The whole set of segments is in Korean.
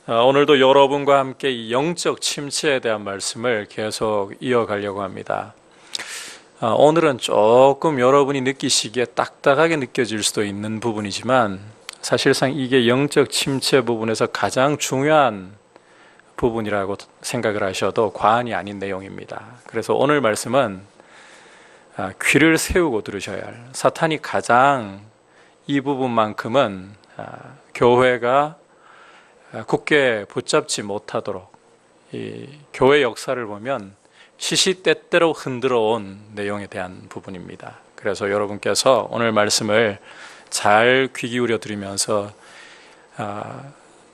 오늘도 여러분과 함께 이 영적 침체에 대한 말씀을 계속 이어가려고 합니다. 오늘은 조금 여러분이 느끼시기에 딱딱하게 느껴질 수도 있는 부분이지만 사실상 이게 영적 침체 부분에서 가장 중요한 부분이라고 생각을 하셔도 과언이 아닌 내용입니다. 그래서 오늘 말씀은 귀를 세우고 들으셔야 할, 사탄이 가장 이 부분만큼은 교회가 굳게 붙잡지 못하도록 이 교회 역사를 보면 시시때때로 흔들어 온 내용에 대한 부분입니다. 그래서 여러분께서 오늘 말씀을 잘 귀 기울여 들으면서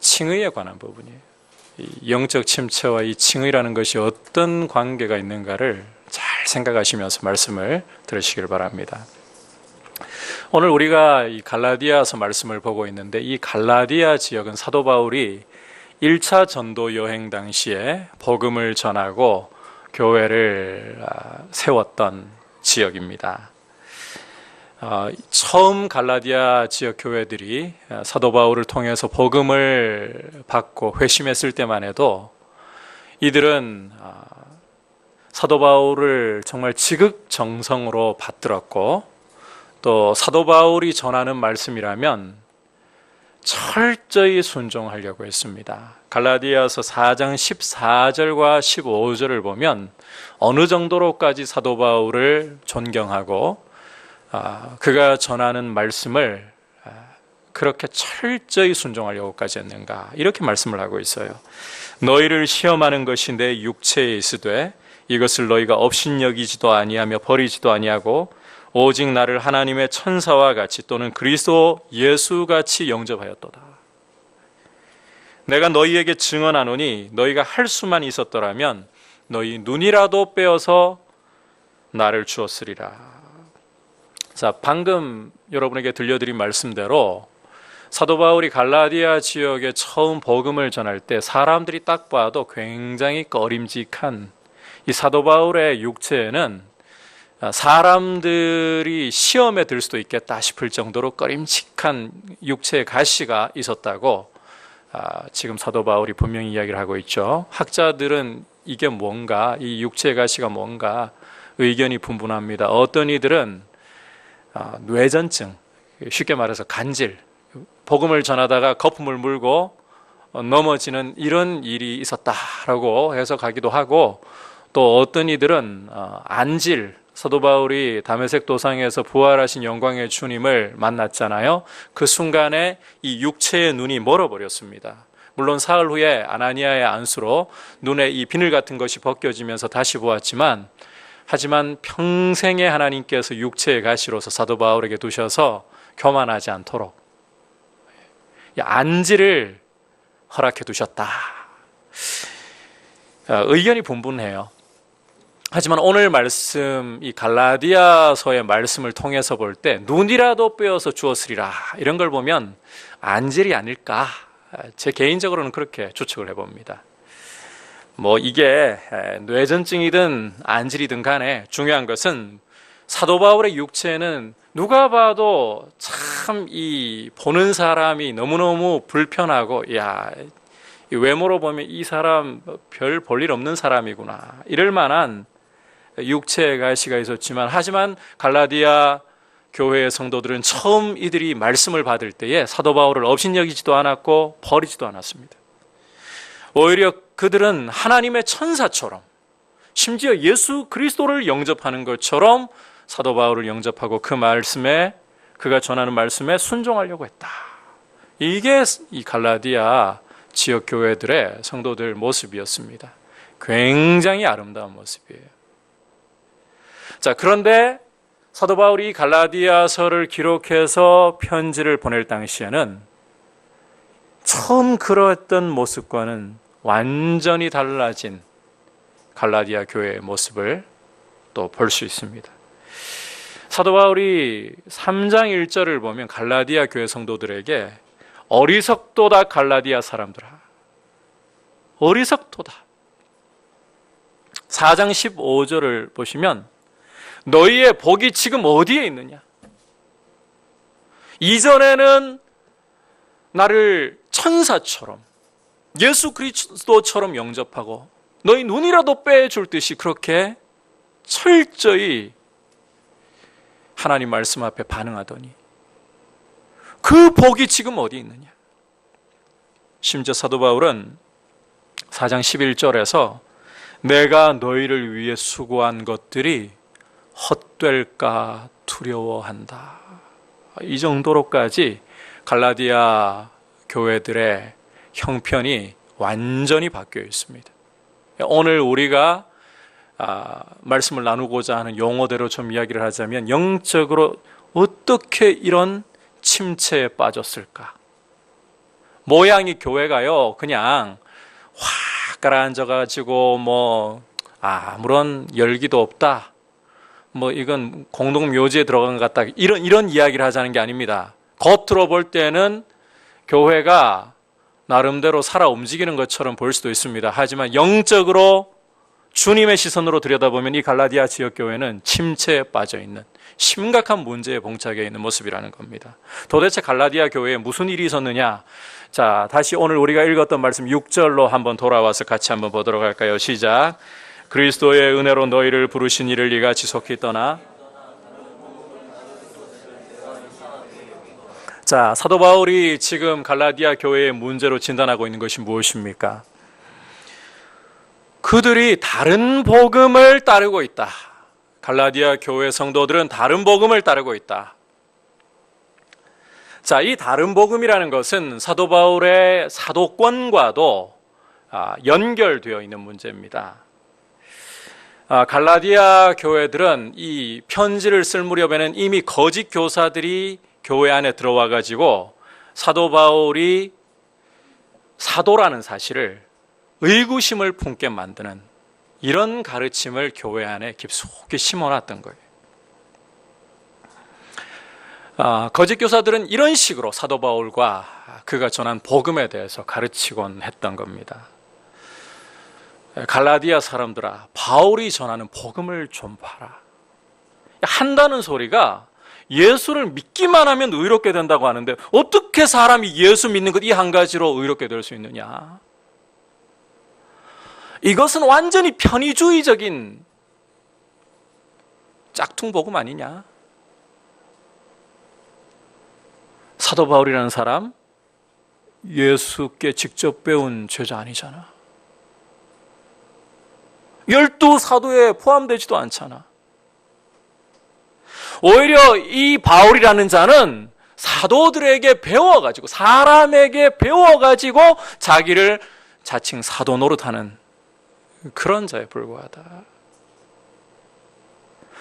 칭의에 관한 부분이에요. 이 영적 침체와 이 칭의라는 것이 어떤 관계가 있는가를 잘 생각하시면서 말씀을 들으시길 바랍니다. 오늘 우리가 이 갈라디아서 말씀을 보고 있는데, 이 갈라디아 지역은 사도 바울이 1차 전도 여행 당시에 복음을 전하고 교회를 세웠던 지역입니다. 처음 갈라디아 지역 교회들이 사도 바울을 통해서 복음을 받고 회심했을 때만 해도 이들은 사도 바울을 정말 지극정성으로 받들었고, 또 사도 바울이 전하는 말씀이라면 철저히 순종하려고 했습니다. 갈라디아서 4장 14절과 15절을 보면 어느 정도로까지 사도 바울을 존경하고 그가 전하는 말씀을 그렇게 철저히 순종하려고까지 했는가, 이렇게 말씀을 하고 있어요. 너희를 시험하는 것이 내 육체에 있으되 이것을 너희가 업신여기지도 아니하며 버리지도 아니하고 오직 나를 하나님의 천사와 같이 또는 그리스도 예수같이 영접하였도다. 내가 너희에게 증언하노니 너희가 할 수만 있었더라면 너희 눈이라도 빼어서 나를 주었으리라. 자, 방금 여러분에게 들려드린 말씀대로 사도 바울이 갈라디아 지역에 처음 복음을 전할 때 사람들이 딱 봐도 굉장히 꺼림직한 이 사도 바울의 육체에는 사람들이 시험에 들 수도 있겠다 싶을 정도로 꺼림칙한 육체의 가시가 있었다고 지금 사도 바울이 분명히 이야기를 하고 있죠. 학자들은 이게 뭔가, 이 육체의 가시가 뭔가 의견이 분분합니다. 어떤 이들은 뇌전증, 쉽게 말해서 간질, 복음을 전하다가 거품을 물고 넘어지는 이런 일이 있었다라고 해석하기도 하고, 또 어떤 이들은 안질, 사도 바울이 다메섹 도상에서 부활하신 영광의 주님을 만났잖아요. 그 순간에 이 육체의 눈이 멀어버렸습니다. 물론 사흘 후에 아나니아의 안수로 눈에 이 비늘 같은 것이 벗겨지면서 다시 보았지만, 하지만 평생에 하나님께서 육체의 가시로서 사도 바울에게 두셔서 교만하지 않도록 안지를 허락해 두셨다. 의견이 분분해요. 하지만 오늘 말씀, 이 갈라디아서의 말씀을 통해서 볼 때 눈이라도 빼어서 주었으리라, 이런 걸 보면 안질이 아닐까, 제 개인적으로는 그렇게 추측을 해봅니다. 이게 뇌전증이든 안질이든 간에 중요한 것은 사도 바울의 육체는 누가 봐도 참 이 보는 사람이 너무너무 불편하고, 이 외모로 보면 이 사람 별 볼일 없는 사람이구나, 이럴 만한 육체의 가시가 있었지만, 하지만 갈라디아 교회의 성도들은 처음 이들이 말씀을 받을 때에 사도 바울을 업신여기지도 않았고 버리지도 않았습니다. 오히려 그들은 하나님의 천사처럼, 심지어 예수 그리스도를 영접하는 것처럼 사도 바울을 영접하고 그 말씀에, 그가 전하는 말씀에 순종하려고 했다. 이게 이 갈라디아 지역 교회들의 성도들 모습이었습니다. 굉장히 아름다운 모습이에요. 자, 그런데 사도 바울이 갈라디아서를 기록해서 편지를 보낼 당시에는 처음 그랬던 모습과는 완전히 달라진 갈라디아 교회의 모습을 또 볼 수 있습니다. 사도 바울이 3장 1절을 보면 갈라디아 교회 성도들에게 어리석도다 갈라디아 사람들아, 어리석도다. 4장 15절을 보시면 너희의 복이 지금 어디에 있느냐? 이전에는 나를 천사처럼, 예수 그리스도처럼 영접하고 너희 눈이라도 빼줄 듯이 그렇게 철저히 하나님 말씀 앞에 반응하더니 그 복이 지금 어디 있느냐. 심지어 사도 바울은 4장 11절에서 내가 너희를 위해 수고한 것들이 헛될까 두려워한다. 이 정도로까지 갈라디아 교회들의 형편이 완전히 바뀌어 있습니다. 오늘 우리가 말씀을 나누고자 하는 용어대로 좀 이야기를 하자면 영적으로 어떻게 이런 침체에 빠졌을까? 모양이 교회가요 그냥 확 가라앉아가지고 아무런 열기도 없다, 이건 공동묘지에 들어간 것 같다, 이런 이야기를 하자는 게 아닙니다. 겉으로 볼 때는 교회가 나름대로 살아 움직이는 것처럼 보일 수도 있습니다. 하지만 영적으로 주님의 시선으로 들여다보면 이 갈라디아 지역교회는 침체에 빠져있는 심각한 문제에 봉착해 있는 모습이라는 겁니다. 도대체 갈라디아 교회에 무슨 일이 있었느냐? 자, 다시 오늘 우리가 읽었던 말씀 6절로 한번 돌아와서 같이 한번 보도록 할까요? 시작. 그리스도의 은혜로 너희를 부르신 이를 네가 지속히 떠나. 자, 사도 바울이 지금 갈라디아 교회의 문제로 진단하고 있는 것이 무엇입니까? 그들이 다른 복음을 따르고 있다. 갈라디아 교회 성도들은 다른 복음을 따르고 있다. 자, 이 다른 복음이라는 것은 사도 바울의 사도권과도 연결되어 있는 문제입니다. 갈라디아 교회들은 이 편지를 쓸 무렵에는 이미 거짓 교사들이 교회 안에 들어와 가지고 사도 바울이 사도라는 사실을 의구심을 품게 만드는 이런 가르침을 교회 안에 깊숙이 심어놨던 거예요. 거짓 교사들은 이런 식으로 사도 바울과 그가 전한 복음에 대해서 가르치곤 했던 겁니다. 갈라디아 사람들아, 바울이 전하는 복음을 좀 봐라. 한다는 소리가 예수를 믿기만 하면 의롭게 된다고 하는데 어떻게 사람이 예수 믿는 것 이 한 가지로 의롭게 될 수 있느냐? 이것은 완전히 편의주의적인 짝퉁 복음 아니냐? 사도 바울이라는 사람 예수께 직접 배운 제자 아니잖아. 12사도에 포함되지도 않잖아. 오히려 이 바울이라는 자는 사도들에게 배워가지고, 사람에게 배워가지고 자기를 자칭 사도 노릇하는 그런 자에 불과하다.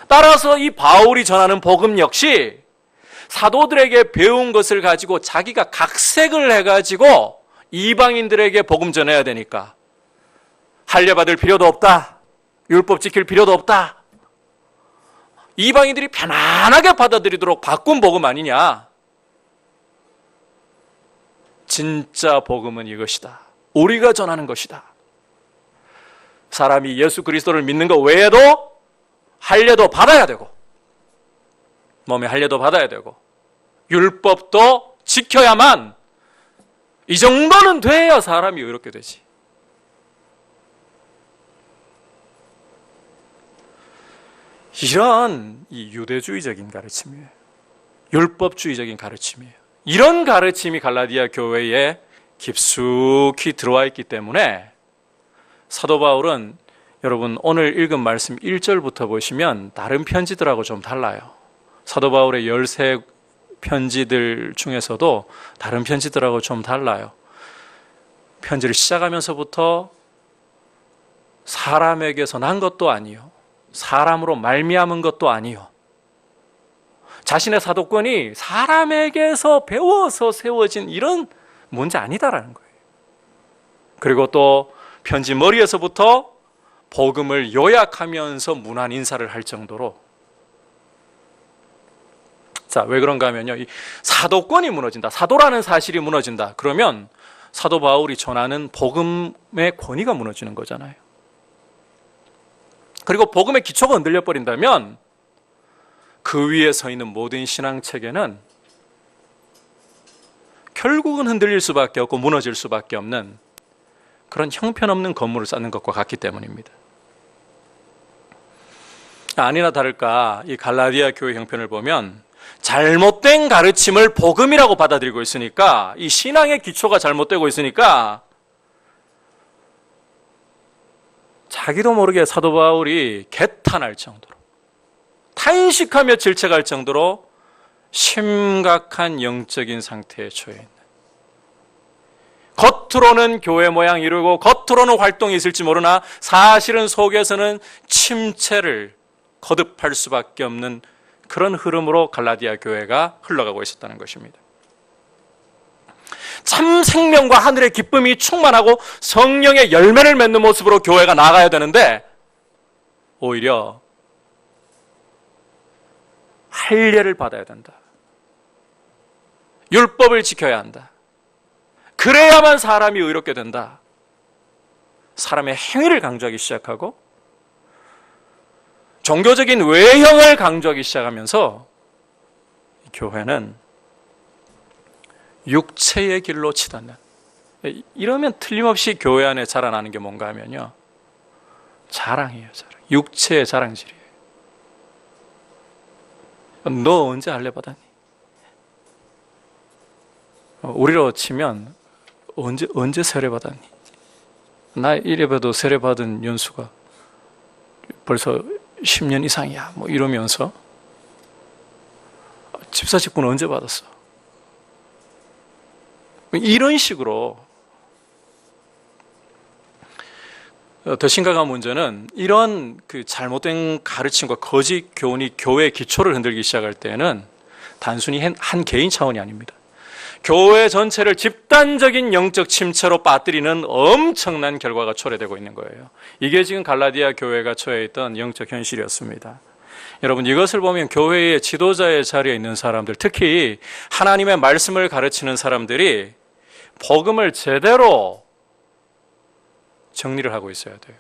따라서 이 바울이 전하는 복음 역시 사도들에게 배운 것을 가지고 자기가 각색을 해가지고 이방인들에게 복음 전해야 되니까 할례받을 필요도 없다, 율법 지킬 필요도 없다, 이방인들이 편안하게 받아들이도록 바꾼 복음 아니냐? 진짜 복음은 이것이다. 우리가 전하는 것이다. 사람이 예수 그리스도를 믿는 것 외에도 할례도 받아야 되고, 몸에 할례도 받아야 되고, 율법도 지켜야만, 이 정도는 돼야 사람이 의롭게 되지. 이런 이 유대주의적인 가르침이에요. 율법주의적인 가르침이에요. 이런 가르침이 갈라디아 교회에 깊숙이 들어와 있기 때문에 사도 바울은 여러분 오늘 읽은 말씀 1절부터 보시면 다른 편지들하고 좀 달라요. 사도 바울의 13편지들 중에서도 다른 편지들하고 좀 달라요. 편지를 시작하면서부터 사람에게서 난 것도 아니요, 사람으로 말미암은 것도 아니요, 자신의 사도권이 사람에게서 배워서 세워진 이런 문제 아니다라는 거예요. 그리고 또 편지 머리에서부터 복음을 요약하면서 문안 인사를 할 정도로, 자, 왜 그런가 하면요, 이 사도권이 무너진다, 사도라는 사실이 무너진다, 그러면 사도 바울이 전하는 복음의 권위가 무너지는 거잖아요. 그리고 복음의 기초가 흔들려 버린다면 그 위에 서 있는 모든 신앙 체계는 결국은 흔들릴 수밖에 없고 무너질 수밖에 없는 그런 형편없는 건물을 쌓는 것과 같기 때문입니다. 아니나 다를까 이 갈라디아 교회 형편을 보면 잘못된 가르침을 복음이라고 받아들이고 있으니까, 이 신앙의 기초가 잘못되고 있으니까 자기도 모르게 사도 바울이 개탄할 정도로, 탄식하며 질책할 정도로 심각한 영적인 상태에 처해 있는, 겉으로는 교회 모양 이루고 겉으로는 활동이 있을지 모르나 사실은 속에서는 침체를 거듭할 수밖에 없는 그런 흐름으로 갈라디아 교회가 흘러가고 있었다는 것입니다. 참 생명과 하늘의 기쁨이 충만하고 성령의 열매를 맺는 모습으로 교회가 나아가야 되는데, 오히려 할례를 받아야 된다, 율법을 지켜야 한다, 그래야만 사람이 의롭게 된다, 사람의 행위를 강조하기 시작하고 종교적인 외형을 강조하기 시작하면서 교회는 육체의 길로 치닫는, 이러면 틀림없이 교회 안에 자라나는 게 뭔가 하면요, 자랑이에요. 자랑. 육체의 자랑질이에요. 너 언제 할례 받았니? 우리로 치면 언제 세례 받았니? 나 이래봬도 세례 받은 연수가 벌써 10년 이상이야, 뭐 이러면서 집사 직분은 언제 받았어? 이런 식으로. 더 심각한 문제는 이런 그 잘못된 가르침과 거짓 교훈이 교회의 기초를 흔들기 시작할 때는 단순히 한 개인 차원이 아닙니다. 교회 전체를 집단적인 영적 침체로 빠뜨리는 엄청난 결과가 초래되고 있는 거예요. 이게 지금 갈라디아 교회가 처해 있던 영적 현실이었습니다. 여러분, 이것을 보면 교회의 지도자의 자리에 있는 사람들, 특히 하나님의 말씀을 가르치는 사람들이 복음을 제대로 정리를 하고 있어야 돼요.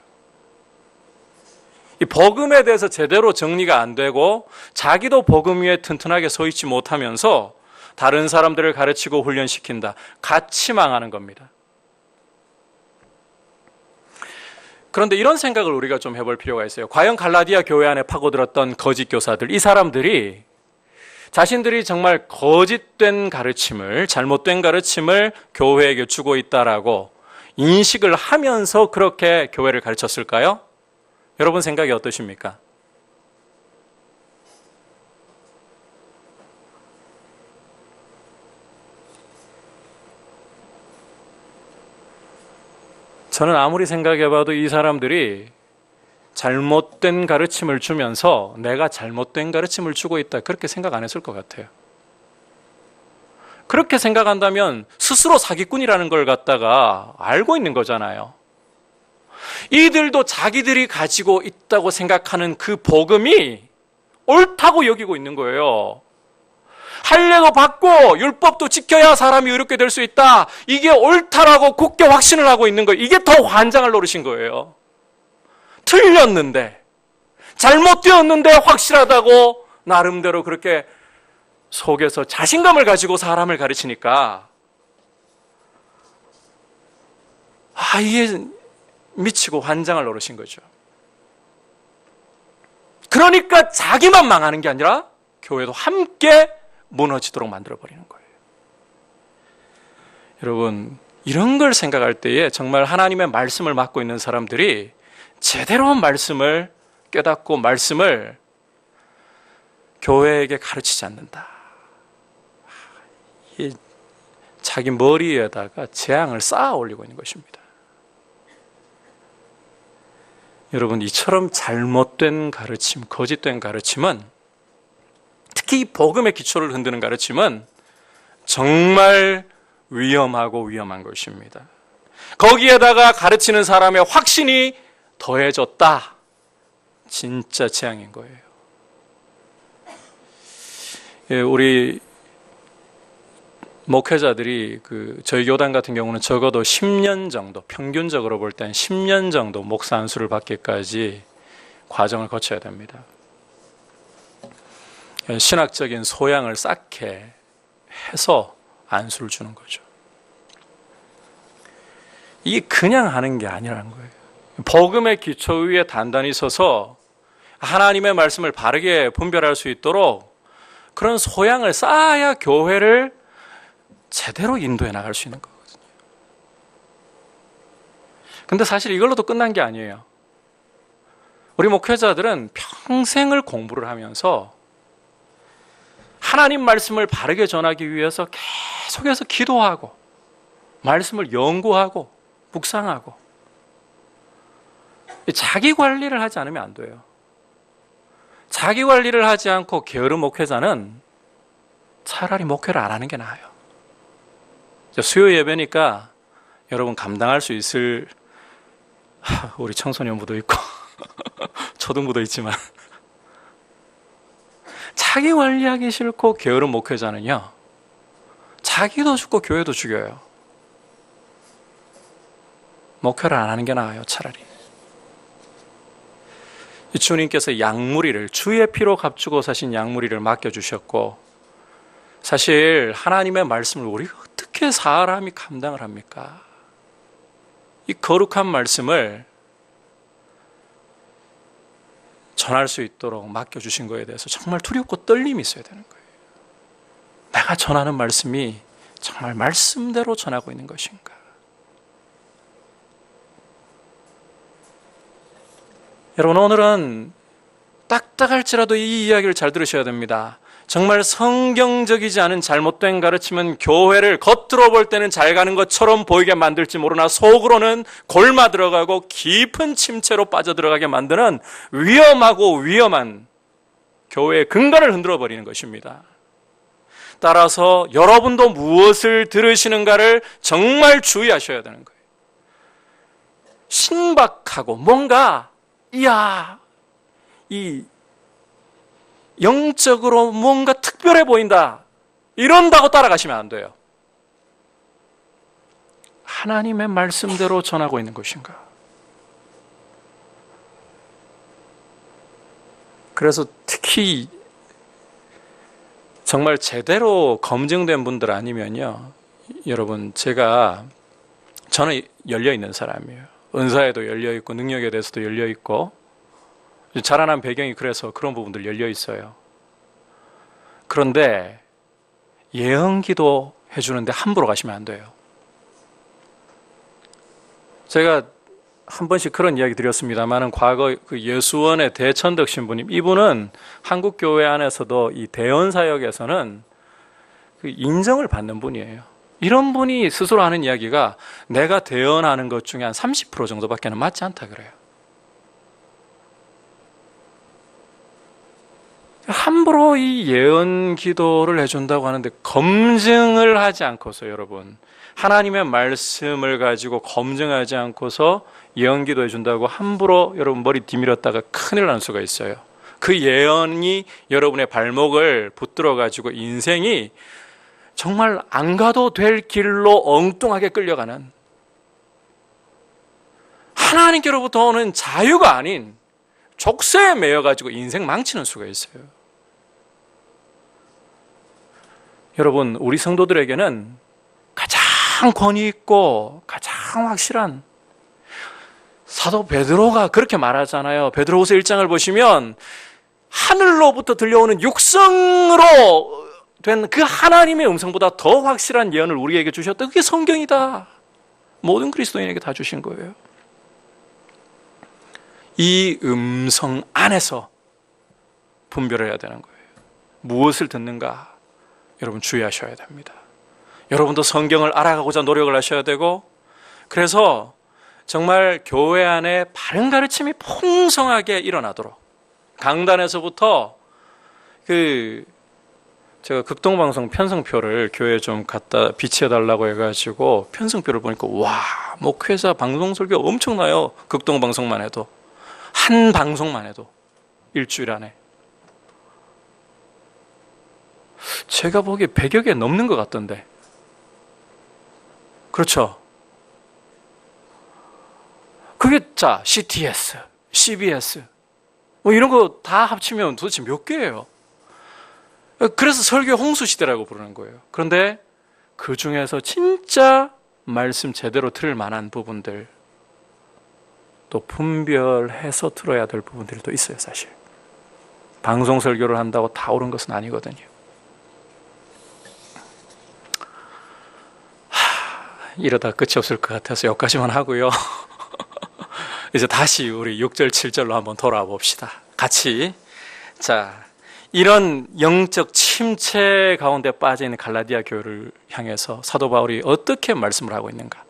이 복음에 대해서 제대로 정리가 안 되고 자기도 복음 위에 튼튼하게 서 있지 못하면서 다른 사람들을 가르치고 훈련시킨다, 같이 망하는 겁니다. 그런데 이런 생각을 우리가 좀 해볼 필요가 있어요. 과연 갈라디아 교회 안에 파고들었던 거짓 교사들, 이 사람들이 자신들이 정말 거짓된 가르침을, 잘못된 가르침을 교회에게 주고 있다라고 인식을 하면서 그렇게 교회를 가르쳤을까요? 여러분 생각이 어떠십니까? 저는 아무리 생각해봐도 이 사람들이 잘못된 가르침을 주면서 내가 잘못된 가르침을 주고 있다, 그렇게 생각 안 했을 것 같아요. 그렇게 생각한다면 스스로 사기꾼이라는 걸 갖다가 알고 있는 거잖아요. 이들도 자기들이 가지고 있다고 생각하는 그 복음이 옳다고 여기고 있는 거예요. 할례도 받고 율법도 지켜야 사람이 의롭게 될 수 있다, 이게 옳다라고 굳게 확신을 하고 있는 거예요. 이게 더 환장할 노릇인 거예요. 틀렸는데, 잘못되었는데 확실하다고 나름대로 그렇게 속에서 자신감을 가지고 사람을 가르치니까 이게 미치고 환장할 노릇인 거죠. 그러니까 자기만 망하는 게 아니라 교회도 함께 무너지도록 만들어버리는 거예요. 여러분, 이런 걸 생각할 때에 정말 하나님의 말씀을 맡고 있는 사람들이 제대로 말씀을 깨닫고 말씀을 교회에게 가르치지 않는다, 자기 머리에다가 재앙을 쌓아 올리고 있는 것입니다. 여러분, 이처럼 잘못된 가르침, 거짓된 가르침은, 특히 복음의 기초를 흔드는 가르침은 정말 위험한 것입니다. 거기에다가 가르치는 사람의 확신이 더해졌다, 진짜 재앙인 거예요. 우리 목회자들이 저희 교단 같은 경우는 적어도 10년 정도, 평균적으로 볼 땐 10년 정도 목사 안수를 받기까지 과정을 거쳐야 됩니다. 신학적인 소양을 쌓게 해서 안수를 주는 거죠. 이게 그냥 하는 게 아니라는 거예요. 복음의 기초 위에 단단히 서서 하나님의 말씀을 바르게 분별할 수 있도록 그런 소양을 쌓아야 교회를 제대로 인도해 나갈 수 있는 거거든요. 근데 사실 이걸로도 끝난 게 아니에요. 우리 목회자들은 평생을 공부를 하면서 하나님 말씀을 바르게 전하기 위해서 계속해서 기도하고 말씀을 연구하고 묵상하고 자기 관리를 하지 않으면 안 돼요. 자기 관리를 하지 않고 게으른 목회자는 차라리 목회를 안 하는 게 나아요. 수요 예배니까 여러분 감당할 수 있을 우리 청소년부도 있고 초등부도 있지만 자기 관리하기 싫고 게으른 목회자는요 자기도 죽고 교회도 죽여요. 목회를 안 하는 게 나아요. 차라리 주님께서 양무리를 주의 피로 값주고 사신 양무리를 맡겨주셨고 사실 하나님의 말씀을 우리가 어떻게 사람이 감당을 합니까? 이 거룩한 말씀을 전할 수 있도록 맡겨주신 거에 대해서 정말 두렵고 떨림이 있어야 되는 거예요. 내가 전하는 말씀이 정말 말씀대로 전하고 있는 것인가? 여러분 오늘은 딱딱할지라도 이 이야기를 잘 들으셔야 됩니다. 정말 성경적이지 않은 잘못된 가르침은 교회를 겉으로 볼 때는 잘 가는 것처럼 보이게 만들지 모르나 속으로는 골마 들어가고 깊은 침체로 빠져들어가게 만드는 위험하고 위험한 교회의 근간을 흔들어 버리는 것입니다. 따라서 여러분도 무엇을 들으시는가를 정말 주의하셔야 되는 거예요. 신박하고 뭔가 이 영적으로 뭔가 특별해 보인다 이런다고 따라가시면 안 돼요. 하나님의 말씀대로 전하고 있는 것인가? 그래서 특히 정말 제대로 검증된 분들 아니면요 여러분 저는 열려있는 사람이에요. 은사에도 열려있고 능력에 대해서도 열려있고 자라난 배경이 그래서 그런 부분들 열려있어요. 그런데 예언기도 해주는데 함부로 가시면 안 돼요. 제가 한 번씩 그런 이야기 드렸습니다만 과거 그 예수원의 대천덕 신부님 이분은 한국교회 안에서도 이 대언 사역에서는 그 인정을 받는 분이에요. 이런 분이 스스로 하는 이야기가 내가 대언하는 것 중에 한 30% 정도밖에 맞지 않다 그래요. 함부로 이 예언 기도를 해준다고 하는데 검증을 하지 않고서 여러분 하나님의 말씀을 가지고 검증하지 않고서 예언 기도 해준다고 함부로 여러분 머리 뒤밀었다가 큰일 날 수가 있어요. 그 예언이 여러분의 발목을 붙들어 가지고 인생이 정말 안 가도 될 길로 엉뚱하게 끌려가는 하나님께로부터 오는 자유가 아닌 족쇄에 매여가지고 인생 망치는 수가 있어요. 여러분 우리 성도들에게는 가장 권위 있고 가장 확실한 사도 베드로가 그렇게 말하잖아요. 베드로후서 1장을 보시면 하늘로부터 들려오는 육성으로 된 그 하나님의 음성보다 더 확실한 예언을 우리에게 주셨다. 그게 성경이다. 모든 그리스도인에게 다 주신 거예요. 이 음성 안에서 분별해야 되는 거예요. 무엇을 듣는가? 여러분 주의하셔야 됩니다. 여러분도 성경을 알아가고자 노력을 하셔야 되고 그래서 정말 교회 안에 바른 가르침이 풍성하게 일어나도록 강단에서부터 제가 극동방송 편성표를 교회에 좀 갖다 비치해달라고 해가지고 편성표를 보니까 와 목회자 방송 설교 엄청나요. 극동방송만 해도 한 방송만 해도 일주일 안에 제가 보기에 100여 개 넘는 것 같던데 그렇죠? 그게 자 CTS, CBS 뭐 이런 거 다 합치면 도대체 몇 개예요? 그래서 설교 홍수 시대라고 부르는 거예요. 그런데 그 중에서 진짜 말씀 제대로 들을 만한 부분들, 또 분별해서 들어야 될 부분들이 또 있어요. 사실 방송 설교를 한다고 다 옳은 것은 아니거든요. 이러다 끝이 없을 것 같아서 여기까지만 하고요. 이제 다시 우리 6절 7절로 한번 돌아와 봅시다. 같이. 자, 이런 영적 침체 가운데 빠져 있는 갈라디아 교회를 향해서 사도 바울이 어떻게 말씀을 하고 있는가?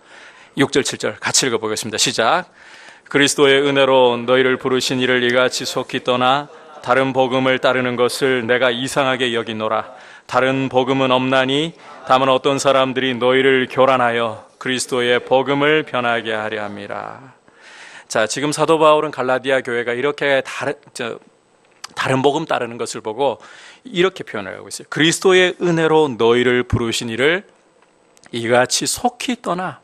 6절 7절 같이 읽어보겠습니다. 시작. 그리스도의 은혜로 너희를 부르신 이를 이같이 속히 떠나 다른 복음을 따르는 것을 내가 이상하게 여기노라. 다른 복음은 없나니 다만 어떤 사람들이 너희를 교란하여 그리스도의 복음을 변하게 하려 함이라. 자, 지금 사도 바울은 갈라디아 교회가 이렇게 다른 복음 따르는 것을 보고 이렇게 표현을 하고 있어요. 그리스도의 은혜로 너희를 부르신 이를 이같이 속히 떠나.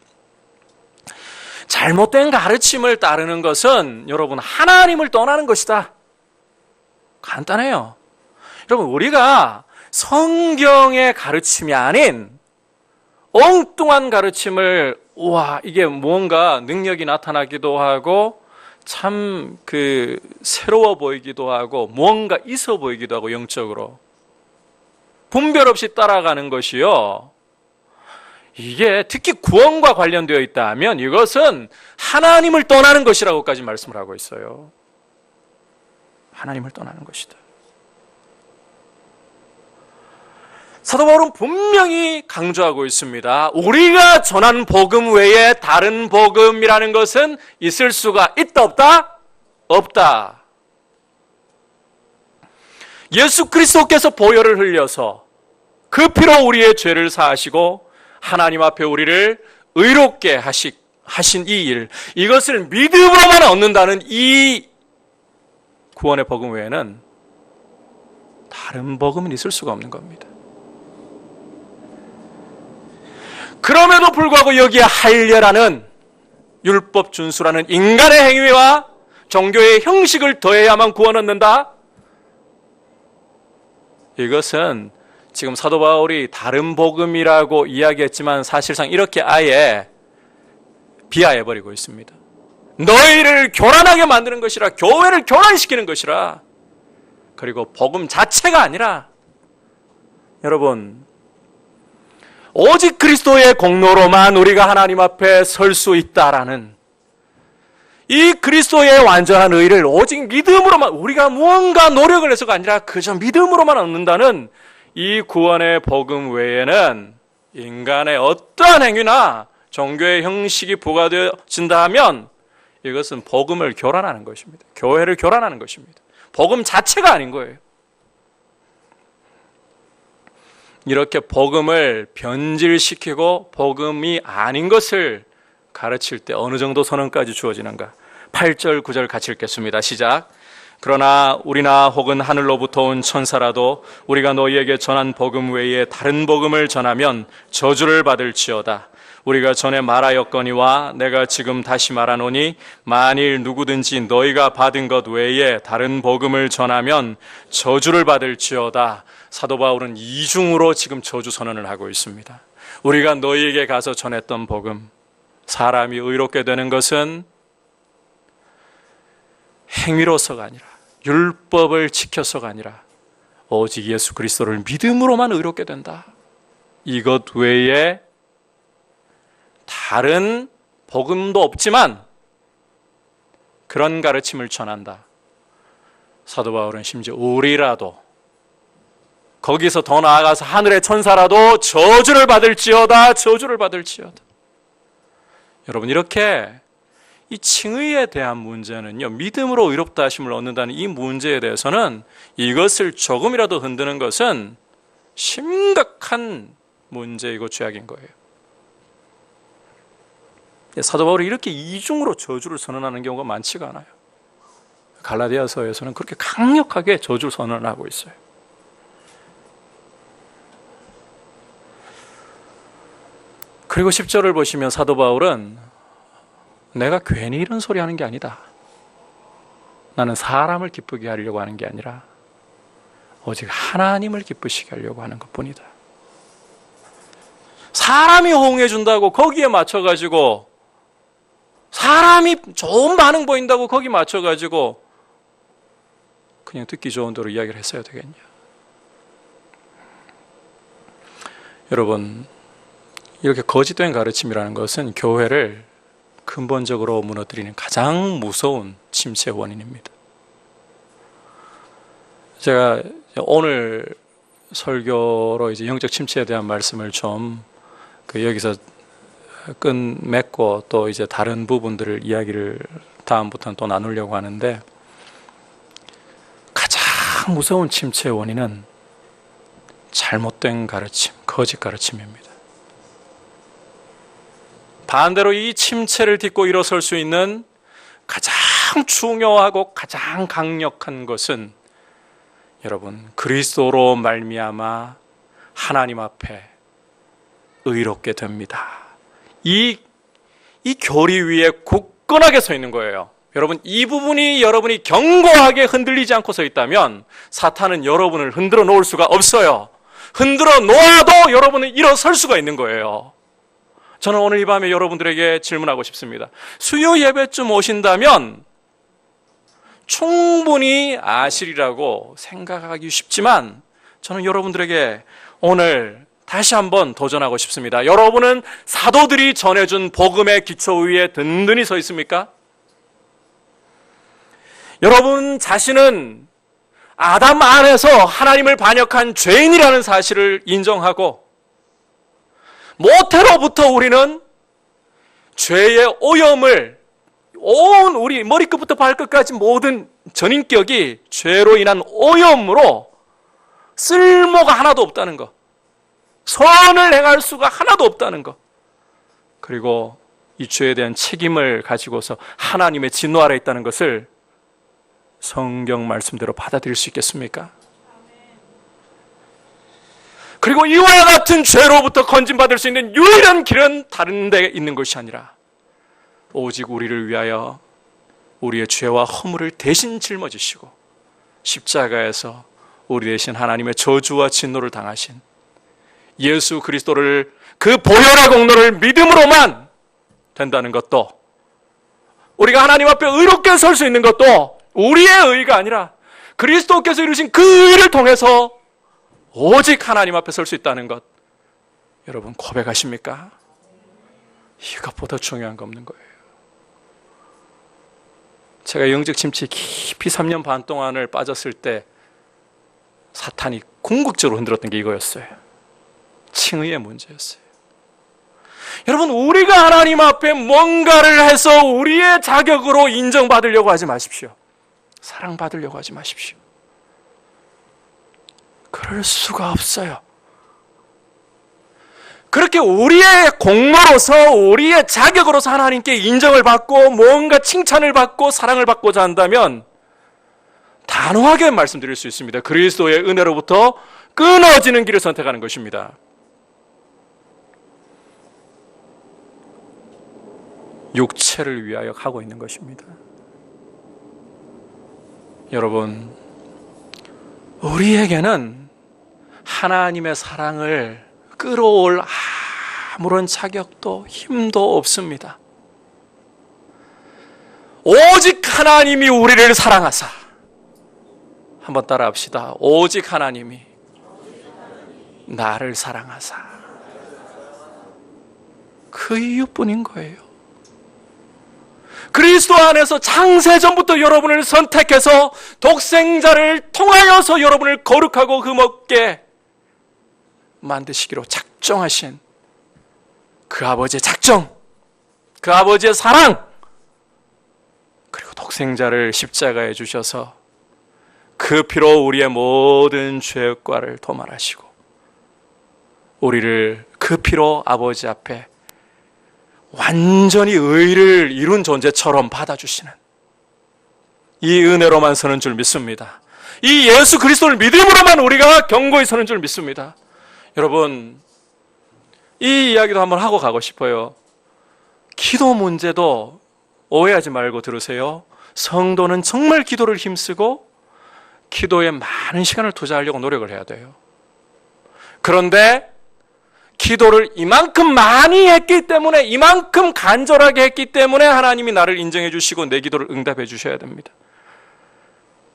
잘못된 가르침을 따르는 것은 여러분 하나님을 떠나는 것이다. 간단해요. 여러분, 우리가 성경의 가르침이 아닌 엉뚱한 가르침을 이게 무언가 능력이 나타나기도 하고 참 새로워 보이기도 하고 무언가 있어 보이기도 하고 영적으로 분별 없이 따라가는 것이요, 이게 특히 구원과 관련되어 있다면 이것은 하나님을 떠나는 것이라고까지 말씀을 하고 있어요. 하나님을 떠나는 것이다. 사도 바울은 분명히 강조하고 있습니다. 우리가 전한 복음 외에 다른 복음이라는 것은 있을 수가 있다 없다? 없다. 예수 그리스도께서 보혈을 흘려서 그 피로 우리의 죄를 사하시고 하나님 앞에 우리를 의롭게 하신 이 일, 이것을 믿음으로만 얻는다는 이 구원의 복음 외에는 다른 복음은 있을 수가 없는 겁니다. 그럼에도 불구하고 여기에 할례라는 율법 준수라는 인간의 행위와 종교의 형식을 더해야만 구원 얻는다? 이것은 지금 사도 바울이 다른 복음이라고 이야기했지만 사실상 이렇게 아예 비하해버리고 있습니다. 너희를 교란하게 만드는 것이라, 교회를 교란시키는 것이라, 그리고 복음 자체가 아니라, 여러분, 오직 그리스도의 공로로만 우리가 하나님 앞에 설 수 있다라는 이 그리스도의 완전한 의를 오직 믿음으로만, 우리가 무언가 노력을 해서가 아니라 그저 믿음으로만 얻는다는 이 구원의 복음 외에는 인간의 어떠한 행위나 종교의 형식이 부과되어진다 하면 이것은 복음을 교란하는 것입니다. 교회를 교란하는 것입니다. 복음 자체가 아닌 거예요. 이렇게 복음을 변질시키고 복음이 아닌 것을 가르칠 때 어느 정도 선언까지 주어지는가? 8절 9절 같이 읽겠습니다. 시작. 그러나 우리나 혹은 하늘로부터 온 천사라도 우리가 너희에게 전한 복음 외에 다른 복음을 전하면 저주를 받을지어다. 우리가 전에 말하였거니와 내가 지금 다시 말하노니 만일 누구든지 너희가 받은 것 외에 다른 복음을 전하면 저주를 받을지어다. 사도 바울은 이중으로 지금 저주 선언을 하고 있습니다. 우리가 너희에게 가서 전했던 복음, 사람이 의롭게 되는 것은 행위로서가 아니라, 율법을 지켜서가 아니라 오직 예수 그리스도를 믿음으로만 의롭게 된다. 이것 외에 다른 복음도 없지만 그런 가르침을 전한다. 사도 바울은 심지어 우리라도, 거기서 더 나아가서 하늘의 천사라도 저주를 받을지어다, 저주를 받을지어다. 여러분, 이렇게 이 칭의에 대한 문제는요, 믿음으로 의롭다 하심을 얻는다는 이 문제에 대해서는 이것을 조금이라도 흔드는 것은 심각한 문제이고 죄악인 거예요. 사도 바울이 이렇게 이중으로 저주를 선언하는 경우가 많지가 않아요. 갈라디아서에서는 그렇게 강력하게 저주를 선언하고 있어요. 그리고 10절을 보시면 사도 바울은 내가 괜히 이런 소리 하는 게 아니다. 나는 사람을 기쁘게 하려고 하는 게 아니라 오직 하나님을 기쁘시게 하려고 하는 것뿐이다. 사람이 호응해 준다고 거기에 맞춰가지고, 사람이 좋은 반응 보인다고 거기 맞춰가지고 그냥 듣기 좋은 대로 이야기를 했어야 되겠냐. 여러분, 이렇게 거짓된 가르침이라는 것은 교회를 근본적으로 무너뜨리는 가장 무서운 침체의 원인입니다. 제가 오늘 설교로 이제 영적 침체에 대한 말씀을 좀 여기서 끝맺고 또 이제 다른 부분들을 이야기를 다음부터는 또 나누려고 하는데, 가장 무서운 침체의 원인은 잘못된 가르침, 거짓 가르침입니다. 반대로 이 침체를 딛고 일어설 수 있는 가장 중요하고 가장 강력한 것은 여러분, 그리스도로 말미암아 하나님 앞에 의롭게 됩니다. 이 교리 위에 굳건하게 서 있는 거예요. 여러분, 이 부분이 여러분이 견고하게 흔들리지 않고 서 있다면 사탄은 여러분을 흔들어 놓을 수가 없어요. 흔들어 놓아도 여러분은 일어설 수가 있는 거예요. 저는 오늘 이 밤에 여러분들에게 질문하고 싶습니다. 수요 예배쯤 오신다면 충분히 아시리라고 생각하기 쉽지만, 저는 여러분들에게 오늘 다시 한번 도전하고 싶습니다. 여러분은 사도들이 전해준 복음의 기초 위에 든든히 서 있습니까? 여러분 자신은 아담 안에서 하나님을 반역한 죄인이라는 사실을 인정하고, 모태로부터 우리는 죄의 오염을, 온 우리 머리끝부터 발끝까지 모든 전인격이 죄로 인한 오염으로 쓸모가 하나도 없다는 것, 선을 행할 수가 하나도 없다는 것, 그리고 이 죄에 대한 책임을 가지고서 하나님의 진노 아래 있다는 것을 성경 말씀대로 받아들일 수 있겠습니까? 그리고 이와 같은 죄로부터 건진받을 수 있는 유일한 길은 다른 데 있는 것이 아니라 오직 우리를 위하여 우리의 죄와 허물을 대신 짊어지시고 십자가에서 우리 대신 하나님의 저주와 진노를 당하신 예수 그리스도를, 그 보혈의 공로를 믿음으로만 된다는 것도, 우리가 하나님 앞에 의롭게 설 수 있는 것도 우리의 의가 아니라 그리스도께서 이루신 그 의를 통해서 오직 하나님 앞에 설 수 있다는 것, 여러분 고백하십니까? 이것보다 중요한 거 없는 거예요. 제가 영적 침체에 깊이 3년 반 동안을 빠졌을 때 사탄이 궁극적으로 흔들었던 게 이거였어요. 칭의의 문제였어요. 여러분, 우리가 하나님 앞에 뭔가를 해서 우리의 자격으로 인정받으려고 하지 마십시오. 사랑받으려고 하지 마십시오. 그럴 수가 없어요. 그렇게 우리의 공로로서, 우리의 자격으로서 하나님께 인정을 받고 뭔가 칭찬을 받고 사랑을 받고자 한다면 단호하게 말씀드릴 수 있습니다. 그리스도의 은혜로부터 끊어지는 길을 선택하는 것입니다. 육체를 위하여 하고 있는 것입니다. 여러분, 우리에게는 하나님의 사랑을 끌어올 아무런 자격도 힘도 없습니다. 오직 하나님이 우리를 사랑하사, 한번 따라 합시다. 오직 하나님이 나를 사랑하사. 그 이유뿐인 거예요. 그리스도 안에서 창세전부터 여러분을 선택해서 독생자를 통하여서 여러분을 거룩하고 흠없게 만드시기로 작정하신 그 아버지의 작정, 그 아버지의 사랑, 그리고 독생자를 십자가에 주셔서 그 피로 우리의 모든 죄과를 도말하시고 우리를 그 피로 아버지 앞에 완전히 의를 이룬 존재처럼 받아주시는 이 은혜로만 서는 줄 믿습니다. 이 예수 그리스도를 믿음으로만 우리가 견고히 서는 줄 믿습니다. 여러분, 이 이야기도 한번 하고 가고 싶어요. 기도 문제도 오해하지 말고 들으세요. 성도는 정말 기도를 힘쓰고 기도에 많은 시간을 투자하려고 노력을 해야 돼요. 그런데 기도를 이만큼 많이 했기 때문에, 이만큼 간절하게 했기 때문에 하나님이 나를 인정해 주시고 내 기도를 응답해 주셔야 됩니다.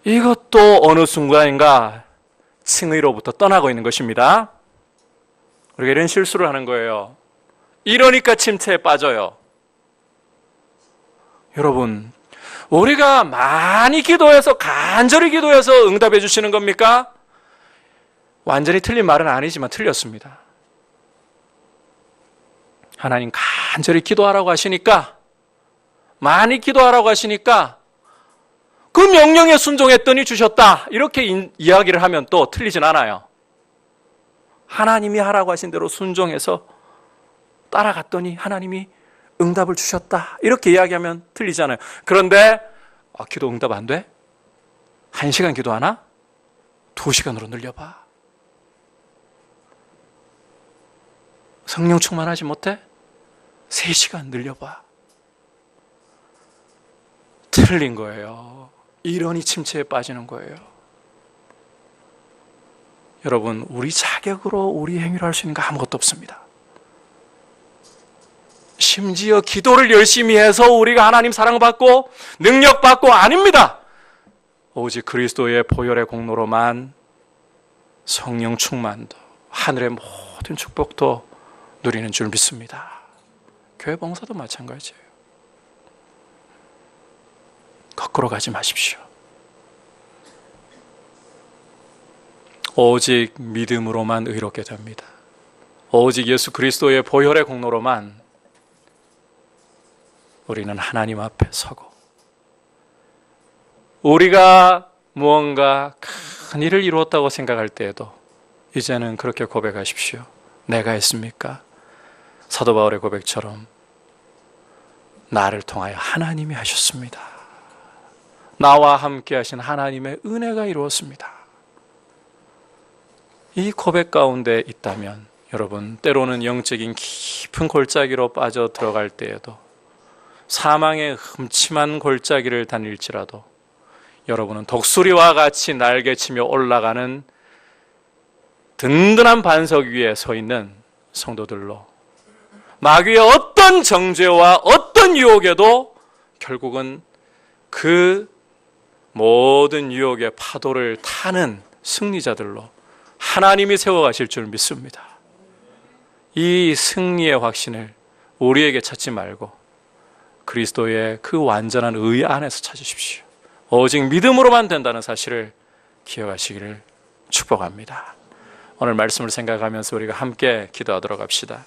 이것도 어느 순간인가 칭의로부터 떠나고 있는 것입니다. 우리가 이런 실수를 하는 거예요. 이러니까 침체에 빠져요. 여러분, 우리가 많이 기도해서, 간절히 기도해서 응답해 주시는 겁니까? 완전히 틀린 말은 아니지만 틀렸습니다. 하나님 간절히 기도하라고 하시니까, 많이 기도하라고 하시니까 그 명령에 순종했더니 주셨다, 이렇게 이야기를 하면 또 틀리진 않아요. 하나님이 하라고 하신 대로 순종해서 따라갔더니 하나님이 응답을 주셨다, 이렇게 이야기하면 틀리잖아요. 그런데 기도 응답 안 돼? 1시간 기도하나? 2시간으로 늘려봐. 성령 충만하지 못해? 3시간 늘려봐. 틀린 거예요. 이러니 침체에 빠지는 거예요. 여러분, 우리 자격으로 우리 행위를 할 수 있는 거 아무것도 없습니다. 심지어 기도를 열심히 해서 우리가 하나님 사랑받고 능력받고 아닙니다. 오직 그리스도의 보혈의 공로로만 성령 충만도, 하늘의 모든 축복도 누리는 줄 믿습니다. 교회 봉사도 마찬가지예요. 거꾸로 가지 마십시오. 오직 믿음으로만 의롭게 됩니다. 오직 예수 그리스도의 보혈의 공로로만 우리는 하나님 앞에 서고, 우리가 무언가 큰 일을 이루었다고 생각할 때에도 이제는 그렇게 고백하십시오. 내가 했습니까? 사도 바울의 고백처럼 나를 통하여 하나님이 하셨습니다. 나와 함께 하신 하나님의 은혜가 이루었습니다. 이 고백 가운데 있다면 여러분, 때로는 영적인 깊은 골짜기로 빠져 들어갈 때에도, 사망의 흠침한 골짜기를 다닐지라도 여러분은 독수리와 같이 날개치며 올라가는 든든한 반석 위에 서 있는 성도들로, 마귀의 어떤 정죄와 어떤 유혹에도 결국은 그 모든 유혹의 파도를 타는 승리자들로 하나님이 세워가실 줄 믿습니다. 이 승리의 확신을 우리에게 찾지 말고 그리스도의 그 완전한 의 안에서 찾으십시오. 오직 믿음으로만 된다는 사실을 기억하시기를 축복합니다. 오늘 말씀을 생각하면서 우리가 함께 기도하도록 합시다.